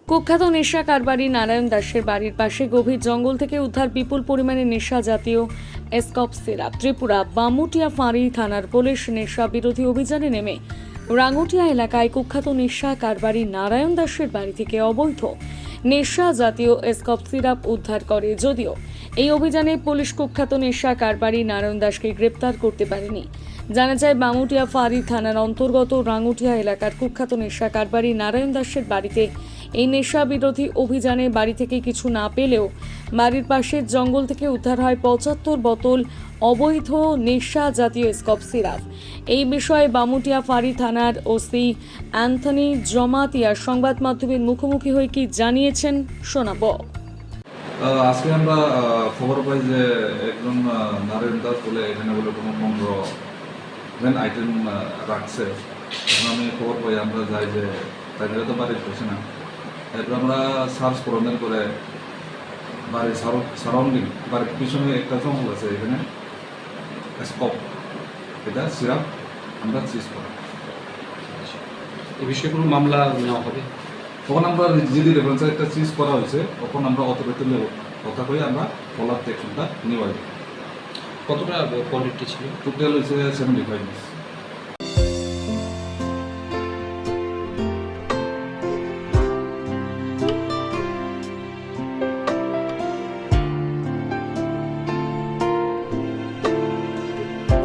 কুখ্যাত নেশা কারবারি নারায়ণ দাসের বাড়ির পাশে গভীর জঙ্গল থেকে উদ্ধার বিপুল পরিমাণে নেশা জাতীয় এসকপ সিরাপ। ত্রিপুরা বামুটিয়া ফাঁড়ি থানার পুলিশ নেশা বিরোধী অভিযানে নেমে রাঙ্গুটিয়া এলাকায় কুখ্যাত নেশা কারবারি নারায়ণ দাসের বাড়ি থেকে অবৈধ নেশা জাতীয় এসকপ সিরাপ উদ্ধার করে। যদিও এই অভিযানে পুলিশ কুখ্যাত নেশা কারবারি নারায়ণ দাসকে গ্রেপ্তার করতে পারেনি। জানা যায়, বামুটিয়া ফাঁড়ি থানার অন্তর্গত রাঙ্গুটিয়া এলাকার কুখ্যাত নেশা কারবারি নারায়ণ দাসের বাড়িতে এই নেশা বিরোধী অভিযানে বাড়ি থেকে কিছু না পেলেও বাড়ির পাশের জঙ্গল থেকে উদ্ধার হয় ৭৫ বোতল অবৈধ নেশা জাতীয় স্কপ সিরাপ। এই বিষয়ে বামুটিয়া ফাঁড়ি থানার ওসি অ্যান্থনি জমাতিয়া সংবাদ মাধ্যমের মুখোমুখি হয়ে কি জানিয়েছেন শোনাবো। আজকে আমরা খবর পাই যে একজন নারায়ণ দাস বলে এখানে বলে কোনো 15 আইটেম রাখছে। এখন আমি খবর পাই, আমরা যাই যে তাদের তো বাড়ির পেছে না। এরপর আমরা সার্চ করনের করে বাড়ির সারাউন্ডিং বাড়ির পিছনে একটা জঙ্গল আছে, এখানে স্কপ এটা সিরাপ আমরা চিজ করি। এই বিষয়ে কোনো মামলা নেওয়া হবে? তখন আমরা যদি রেফারেন্সে একটা চিজ করা হয়েছে, তখন আমরা অথরিটি লেভেল কথা কই আমরা ফলার অ্যাকশনটা নেওয়া যায়। কতটা কোয়ালিটি ছিল? টোটাল হয়েছে 75 পিস।